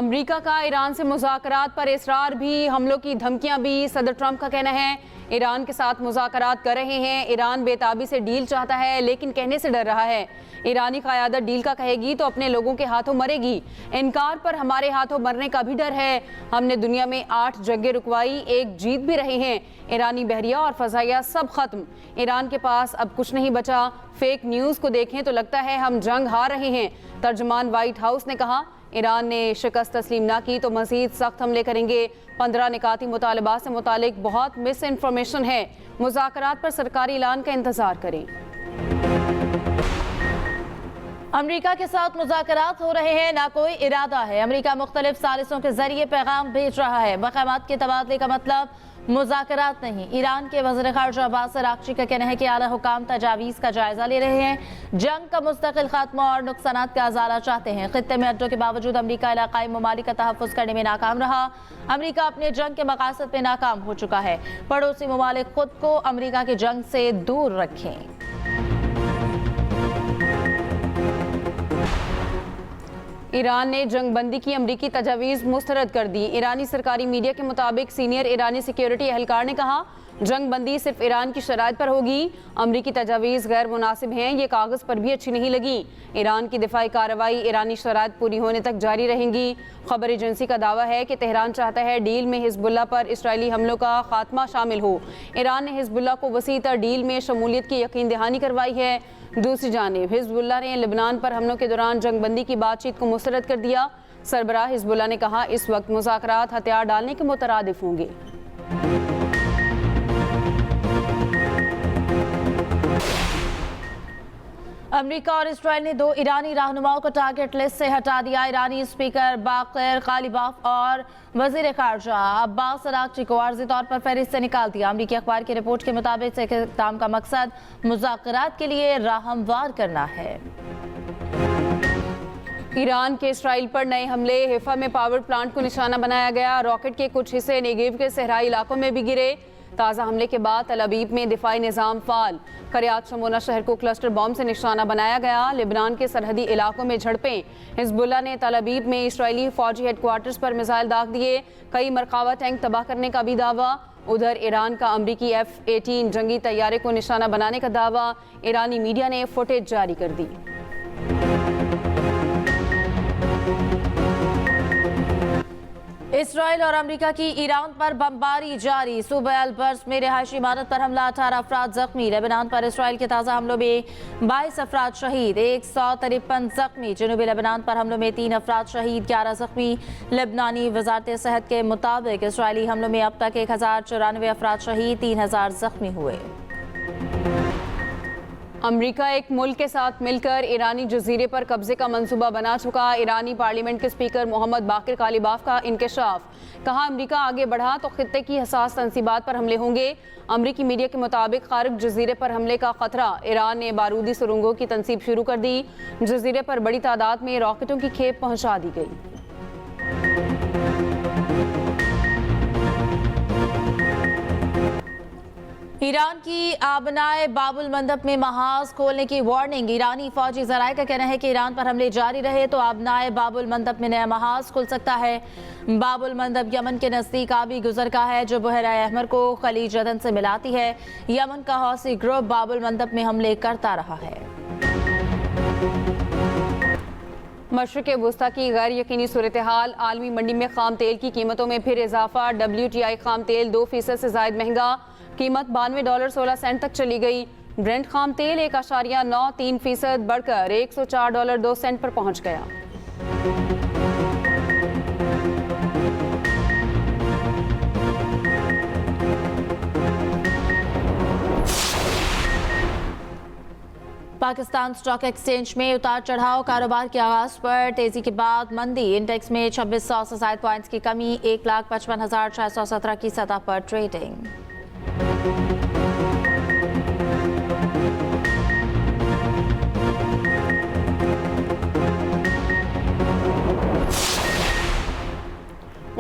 America का Iran से मुज़ाकरात पर इसरार भी, हमलों की धमकियां भी। सदर ट्रंप का कहना है ईरान के साथ मुज़ाकरात कर रहे हैं। ईरान बेताबी से डील चाहता है लेकिन कहने से डर रहा है। ईरानी क़यादत डील का कहेगी तो अपने लोगों के हाथों मरेगी। इनकार पर हमारे हाथों मरने का भी डर है। हमने दुनिया में 8 जंगें रुकवाई, 1 जीत भी रहे हैं। ईरानी बहरिया और फ़ज़ाइया सब ख़त्म। ईरान के पास अब कुछ नहीं बचा। फेक न्यूज़ को देखें तो लगता है हम जंग हार रहे हैं। तर्जमान वाइट हाउस ने कहा ईरान ने शिकस्त तस्लीम ना की तो मज़ीद सख्त हमले करेंगे। 15 निकाती मुतालबात से मुतालिक बहुत मिस इन्फॉर्मेशन है। मुज़ाकरात पर सरकारी ऐलान का इंतज़ार करें। अमेरिका के साथ मुज़ाकरात हो रहे हैं, ना कोई इरादा है। अमेरिका मुख्तलिफ सालिसों के जरिए पैगाम भेज रहा है। मकामात के तबादले का मतलब मुज़ाकरात नहीं। ईरान के वज़ीर ख़ारजा अब्बास अराग़ची का कहना है कि आला हुकाम तजावीज़ का जायज़ा ले रहे हैं, जंग का मुस्तकिल खात्मा और नुकसानात का अज़ाला चाहते हैं। खित्ते में अड्डों के बावजूद अमेरिका इलाक़ाई ममालिक का तहफ़्फ़ुज़ करने में नाकाम रहा। अमेरिका अपने जंग के मक़ासद में नाकाम हो चुका है। पड़ोसी ममालिक खुद को अमेरिका की जंग से दूर रखें। ईरान ने जंगबंदी की अमरीकी तजावीज़ मुस्तरद कर दी। ईरानी सरकारी मीडिया के मुताबिक सीनियर ईरानी सिक्योरिटी एहलकार ने कहा जंगबंदी सिर्फ ईरान की शराइत पर होगी। अमरीकी तजावीज़ गैर मुनासिब हैं, ये कागज़ पर भी अच्छी नहीं लगी। ईरान की दिफाई कार्रवाई ईरानी शराइत पूरी होने तक जारी रहेंगी। खबर एजेंसी का दावा है कि तेहरान चाहता है डील में हिजबुल्लाह पर इसराइली हमलों का खात्मा शामिल हो। ईरान ने हिजबुल्लाह को वसीतर डील में शमूलियत की यकीन दहानी करवाई है। दूसरी जानिब हिजबुल्लाह ने लेबनान पर हमलों के दौरान जंगबंदी की बातचीत को मुस्तरद कर दिया। सरबराह हिजबुल्लाह ने कहा इस वक्त मुज़ाकरात हथियार डालने के मुतरादिफ होंगे। अमेरिका और इसराइल ने 2 ईरानी रहनुमाओं को टारगेट लिस्ट से हटा दिया। ईरानी स्पीकर बाक़िर गालिबाफ और वज़ीर ख़ारजा अब्बास अराग़ची को आर्ज़ी तौर पर फहरिस्त से निकाल दिया। अमेरिकी अखबार की रिपोर्ट के मुताबिक इक़दाम का मकसद मुज़ाकरात के लिए राह हमवार करना है। ईरान के इसराइल पर नए हमले। हिफा में पावर प्लांट को निशाना बनाया गया। रॉकेट के कुछ हिस्से नेगेव के सहराई इलाकों में भी गिरे। ताज़ा हमले के बाद तल अबीब में दिफाई निज़ाम फ़ाल। करियात शमोना शहर को क्लस्टर बॉम्ब से निशाना बनाया गया। लेबनान के सरहदी इलाकों में झड़पें। हिजबुल्लाह ने तल अबीब में इसराइली फ़ौजी हेडक्वार्टर्स पर मिसाइल दाग दिए। कई मरकावा टैंक तबाह करने का भी दावा। उधर ईरान का अमरीकी F-18 जंगी तैयारे को निशाना बनाने का दावा। ईरानी मीडिया ने फुटेज जारी कर दी। इसराइल और अमेरिका की ईरान पर बमबारी जारी। सूबा अल-बर्स में रिहायशी इमारत पर हमला, 18 अफराद जख्मी। लेबनान पर इसराइल के ताज़ा हमलों में 22 अफराद शहीद, 153 जख्मी। जनूबी लेबनान पर हमलों में 3 अफराद शहीद, 11 जख्मी। लेबनानी वज़ारत सेहत के मुताबिक इसराइली हमलों में अब तक 1094 अफराद शहीद, 3000 जख्मी हुए। अमेरिका एक मुल्क के साथ मिलकर ईरानी जजीरे पर कब्जे का मंसूबा बना चुका। ईरानी पार्लियामेंट के स्पीकर मोहम्मद बाक़िर गालिबाफ का इंकशाफ। कहा अमेरिका आगे बढ़ा तो खित्ते की हसास तंसीबात पर हमले होंगे। अमेरिकी मीडिया के मुताबिक ख़ारिज जजीरे पर हमले का खतरा। ईरान ने बारूदी सुरंगों की तनसीब शुरू कर दी। जजीरे पर बड़ी तादाद में रॉकेटों की खेप पहुँचा दी गई। ईरान की आबनाए बाबुल मंदब में महाज खोलने की वार्निंग। ईरानी फौजी जराये का कहना है कि ईरान पर हमले जारी रहे तो आबनाए बाबुल मंदब में नया महाज खुल सकता है। बाबुल मंदब यमन के नज़दीक आबी गुजर का है जो बहरा अहमर को खलीज अदन से मिलाती है। यमन का हौसी ग्रुप बाबुल मंदब में हमले करता रहा है। मशरिक़ वुस्ता की गैर यकीनी सूरत हाल। आलमी मंडी में खाम तेल की कीमतों में फिर इजाफा। WTI खाम तेल 2% से ज़ायद महंगा। कीमत $92.16 तक चली गई। ब्रेंट खाम तेल 1.93% बढ़कर $104.02 पर पहुंच गया। पाकिस्तान स्टॉक एक्सचेंज में उतार चढ़ाव। कारोबार के आगाज पर तेजी के बाद मंदी। इंडेक्स में 2600 से ज़ायद पॉइंट्स की कमी। 1,55,617 की सतह पर ट्रेडिंग।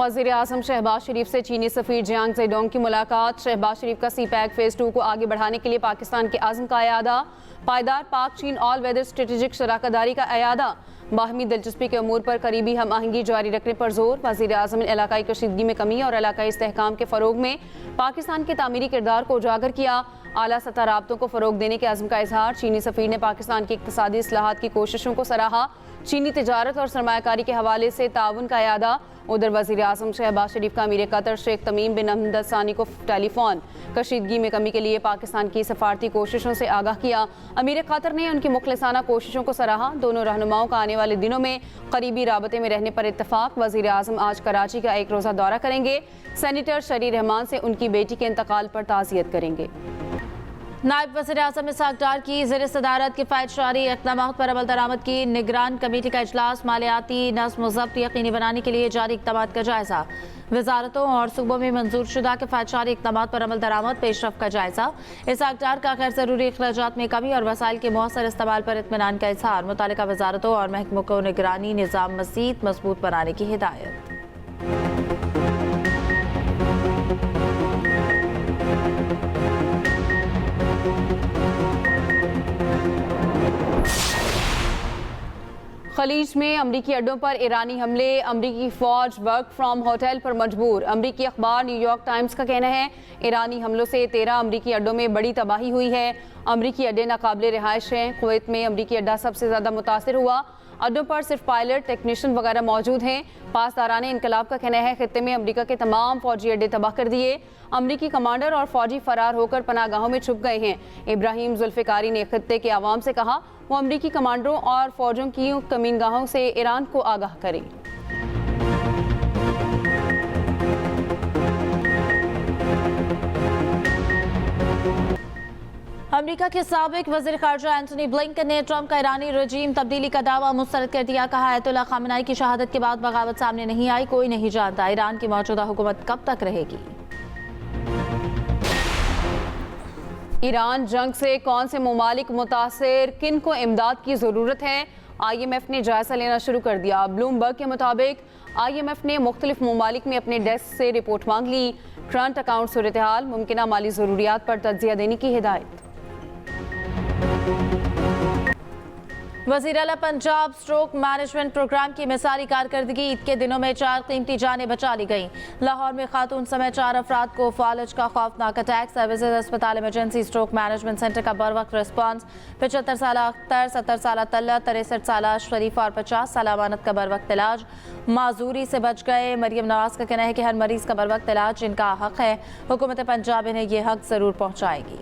वज़ीर आज़म शहबाज शरीफ से चीनी सफ़ीर जियांग ज़ेडोंग की मुलाकात। शहबाज शरीफ का CPEC फ़ेज़ 2 को आगे बढ़ाने के लिए पाकिस्तान के आज़म का अयादा। पायदार पाक चीन ऑल वेदर स्ट्रेटेजिक शराकतदारी का अयादा। बाहमी दिलचस्पी के अमूर पर करीबी हम आहंगी जारी रखने पर जोर। वज़ीर आज़म ने इलाकाई कशीदगी में कमी और इलाकाई इस्तेहकाम के फ़रोग में पाकिस्तान के तामीरी किरदार को उजागर किया। आला सतह राब्तों को फ़रोग देने के अज़्म का इजहार। चीनी सफ़ीर ने पाकिस्तान की इक़्तिसादी इस्लाहात की कोशिशों को सराहा। चीनी तिजारत और सरमायाकारी के हवाले से ताउन का यादा। उधर वज़ीर आज़म शहबाज शरीफ का अमीर कतर शेख तमीम बिन हमद अल सानी को टेलीफोन कशीदगी में कमी के लिए पाकिस्तान की सफारती कोशिशों से आगाह किया। अमीर कतर ने उनकी मुखलिसाना कोशिशों को सराहा। दोनों रहनुमाओं का आने वाले दिनों में करीबी राबते में रहने पर इत्तफाक। वज़ीर आज़म आज कराची का एक रोज़ा दौरा करेंगे। सेनेटर शरी रहमान से उनकी बेटी के इंतकाल पर ताज़ियत करेंगे। नायब वज़ीर-ए-आज़म इसहाक डार की ज़ेर सदारत किफ़ायतशारी इक़दामात पर अमल दरामद की निगरान कमेटी का इजलास। मालियाती नज़्म व ज़ब्त यकीनी बनाने के लिए जारी इक़दामात का जायज़ा। वज़ारतों और सूबों में मंजूर शुदा किफ़ायतशारी इक़दामात पर अमल दरामद पेशरफ का जायज़ा। इसहाक डार का गैर ज़रूरी अखराजात में कमी और वसाइल के मौसर इस्तेमाल पर इत्मीनान का इज़हार। मुतालिका वज़ारतों और महकमों को निगरानी निज़ाम मज़ीद मज़बूत बनाने की हिदायत। खलीज में अमरीकी अड्डों पर ईरानी हमले। अमरीकी फौज वर्क फ्राम होटल पर मजबूर। अमरीकी अखबार न्यूयॉर्क टाइम्स का कहना है ईरानी हमलों से 13 अमरीकी अड्डों में बड़ी तबाही हुई है। अमरीकी अड्डे नाकाबिले रिहाइश हैं। कुवैत में अमरीकी अड्डा सबसे ज़्यादा मुतासिर हुआ। अड्डों पर सिर्फ पायलट टेक्नीशियन वगैरह मौजूद हैं। पासदारान इनकलाब का कहना है खित्ते में अमरीका के तमाम फौजी अड्डे तबाह कर दिए। अमरीकी कमांडर और फौजी फरार होकर पनागाहों में छुप गए हैं। इब्राहिम जुल्फ़िकारी ने खित्ते के आवाम से कहा वो अमरीकी कमांडरों और फौजों की कमीनगाहों से ईरान को आगाह करें। अमरीका के साबिक वज़ीर ख़ारजा एंटनी ब्लिंकन ने ट्रंप का ईरानी रजीम तब्दीली का दावा मुस्तरद कर दिया। कहा अयतुल्लाह ख़ामेनी की शहादत के बाद बगावत सामने नहीं आई, कोई नहीं जानता ईरान की मौजूदा हुकूमत कब तक रहेगी। ईरान जंग से कौन से ममालिक मुतासिर, किन को इमदाद की ज़रूरत है, IMF ने जायज़ा लेना शुरू कर दिया। ब्लूमबर्ग के मुताबिक IMF ने मुख्तलिफ ममालिक में अपने डेस्क से रिपोर्ट मांग ली। करंट अकाउंट सूरत हाल, मुमकिन माली ज़रूरियात पर तज्ज़िया देने की हिदायत। वज़ीर आला पंजाब स्ट्रोक मैनेजमेंट प्रोग्राम की मिसाली कारकर्दगी। ईद के दिनों में 4 कीमती जानें बचा ली गईं। लाहौर में खातून समेत 4 अफराद को फालज का खौफनाक अटैक। सर्विसेज अस्पताल इमरजेंसी स्ट्रोक मैनेजमेंट सेंटर का बर वक्त रिस्पॉन्स। 75 साल अख्तर, 70 साल तल्ला, 63 साल शरीफा और 50 साल अमानत का बर वक्त इलाज। माजूरी से बच गए। मरियम नवाज का कहना है कि हर मरीज का बर वक्त इलाज जिनका हक है, हुकूमत पंजाब इन्हें ये हक जरूर पहुँचाएगी।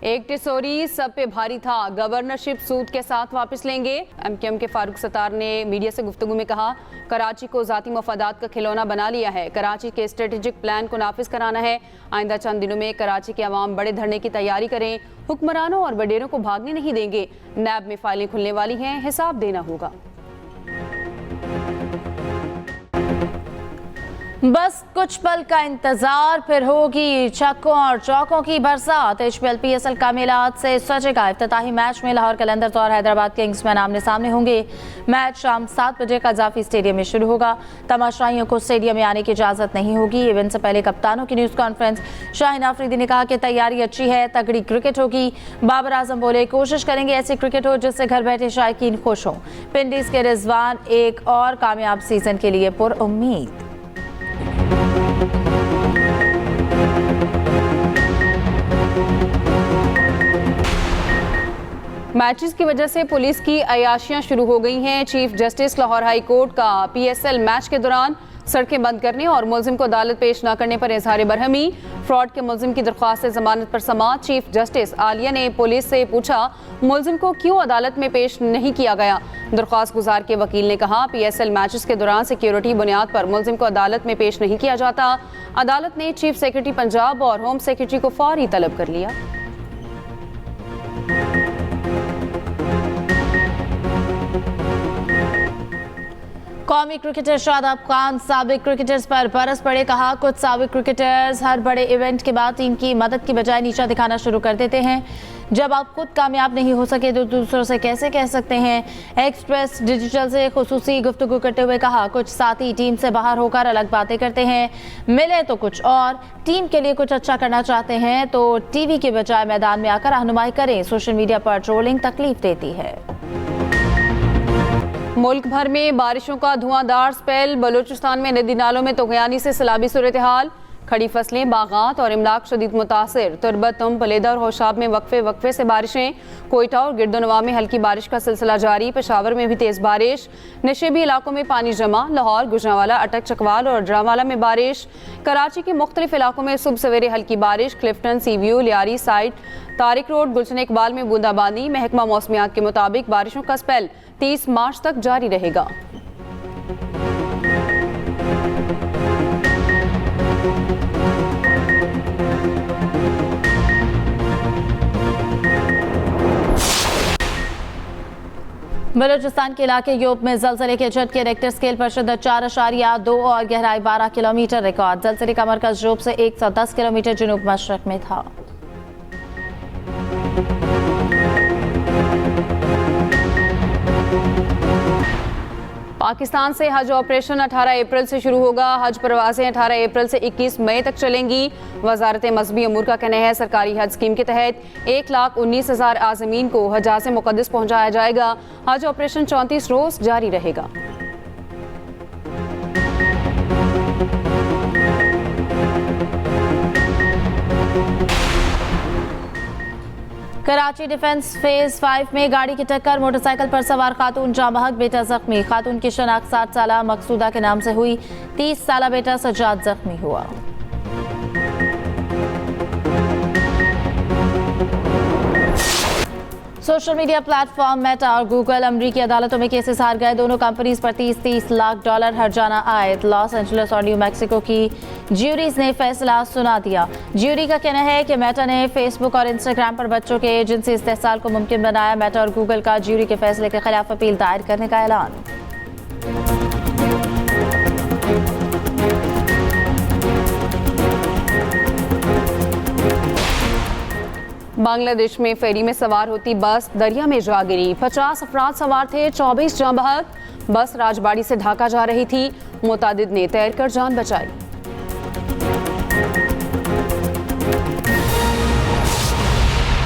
एक टिसोरी सब पे भारी था, गवर्नरशिप सूद के साथ वापस लेंगे। MKM के फारूक सत्तार ने मीडिया से गुफ्तगू में कहा कराची को जाती मफादात का खिलौना बना लिया है। कराची के स्ट्रेटेजिक प्लान को नाफिज कराना है। आइंदा चंद दिनों में कराची के अवाम बड़े धरने की तैयारी करें। हुक्मरानों और वडेरों को भागने नहीं देंगे। नैब में फाइलें खुलने वाली हैं, हिसाब देना होगा। बस कुछ पल का इंतजार, फिर होगी छक्कों और चौकों की बरसात। HPL PSL का मेला आज से सजेगा। इफ्तिताही मैच में लाहौर कलंदर्स और हैदराबाद किंग्स मैन आमने सामने होंगे। मैच शाम 7 बजे कज़ाफी स्टेडियम में शुरू होगा। तमाशाइयों को स्टेडियम में आने की इजाज़त नहीं होगी। इवेंट से पहले कप्तानों की न्यूज़ कॉन्फ्रेंस। शाहीन आफरीदी ने कहा कि तैयारी अच्छी है, तगड़ी क्रिकेट होगी। बाबर आजम बोले कोशिश करेंगे ऐसी क्रिकेट हो जिससे घर बैठे शायकीन खुश हों। पिंडीज के रिजवान एक और कामयाब सीजन के लिए पुरउम्मीद। मैचेस की वजह से पुलिस की अयाशियां शुरू हो गई हैं। Chief justice Lahore high court का PSL मैच के दौरान सड़कें बंद करने और मुलजिम को अदालत पेश न करने पर इजहार बरहमी। फ्रॉड के मुलजिम की दरख्वास्त से जमानत पर समाअत। चीफ जस्टिस आलिया ने पुलिस से पूछा मुलजिम को क्यों अदालत में पेश नहीं किया गया। दरख्वास्त गुजार के वकील ने कहा PSL मैचेस के दौरान सिक्योरिटी बुनियाद पर मुलजिम को अदालत में पेश नहीं किया जाता। अदालत ने चीफ सेक्रेटरी पंजाब और होम सेक्रेटरी को फौरी तलब कर लिया। कौमी क्रिकेटर शादाब खान साबिक क्रिकेटर्स पर बरस पड़े। कहा कुछ साबिक क्रिकेटर्स हर बड़े इवेंट के बाद टीम की मदद की बजाय नीचा दिखाना शुरू कर देते हैं। जब आप खुद कामयाब नहीं हो सके तो दूसरों से कैसे कह सकते हैं। एक्सप्रेस डिजिटल से खुसूसी गुफ्तगू करते हुए कहा, कुछ साथी टीम से बाहर होकर अलग बातें करते हैं, मिले तो कुछ और, टीम के लिए कुछ अच्छा करना चाहते हैं तो टीवी के बजाय मैदान में आकर रहनुमाई करें। सोशल मीडिया पर ट्रोलिंग तकलीफ देती है। मुल्क भर में बारिशों का धुआंधार स्पेल। बलूचिस्तान में नदी नालों में तगयानी से सैलाबी सूरत हाल। खड़ी फसलें, बागात और इमलाक शदीद मुतासिर। तुरबत, पलेदा और होशाब में वक्फे से बारिशें। कोयटा और गिरदोनवा में हल्की बारिश का सिलसिला जारी। पेशावर में भी तेज बारिश। नशेबी इलाकों में पानी जमा। लाहौर, गुजरांवाला, अटक, चकवाल और ड्रामाला में बारिश। कराची के मुख्तलिफ इलाकों में सुबह सवेरे हल्की बारिश। क्लिफ्टन, सीव्यू, लियारी साइड, तारिक रोड, गुलशन इकबाल में बूंदाबांदी। महकमा मौसमियात के मुताबिक बारिशों का स्पेल 30 मार्च तक जारी रहेगा। बलूचिस्तान के इलाके यूप में जलजले के झटके। रेक्टर स्केल पर शिद्दत 4.2 और गहराई 12 किलोमीटर रिकॉर्ड। जलजले का मरकज यूप से 110 किलोमीटर जनूब मशरक में था। पाकिस्तान से हज ऑपरेशन 18 अप्रैल से शुरू होगा। हज परवाजें 18 अप्रैल से 21 मई तक चलेंगी। वजारत मजहबी अमूर का कहना है, सरकारी हज स्कीम के तहत 1,19,000 आज़मीन को हजाज़ मुक़द्दस पहुंचाया जाएगा। हज ऑपरेशन 34 रोज जारी रहेगा। कराची डिफेंस फेज 5 में गाड़ी की टक्कर। मोटरसाइकिल पर सवार खातून जाँ बहक, बेटा जख्मी। खातून की शनाख्त 60 साला मकसूदा के नाम से हुई। 30 साला बेटा सज्जाद जख्मी हुआ। सोशल मीडिया प्लेटफॉर्म मेटा और गूगल अमरीकी अदालतों में केसेस हार गए। दोनों कंपनीज पर $30 लाख हर्जाना आयद। लॉस एंजलिस और न्यू मैक्सिको की ज्यूरीज ने फैसला सुना दिया। ज्यूरी का कहना है कि मेटा ने फेसबुक और इंस्टाग्राम पर बच्चों के जिनसी इस्तेहसाल को मुमकिन बनाया। मेटा और गूगल का ज्यूरी के फैसले के खिलाफ अपील दायर करने का ऐलान। बांग्लादेश में फेरी में सवार होती बस दरिया में जा गिरी। 50 अफराद सवार थे, 24 जाँ बहक। बस राजबाड़ी से ढाका जा रही थी। मुतादिद ने तैरकर जान बचाई।